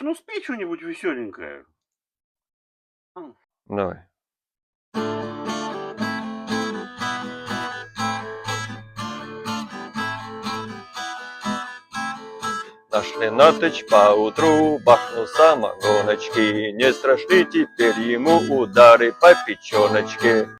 Ну, спей что-нибудь веселенькое. Давай. Нашли Натыч поутру, бахнул самогоночки, не страшны теперь ему удары по печеночке.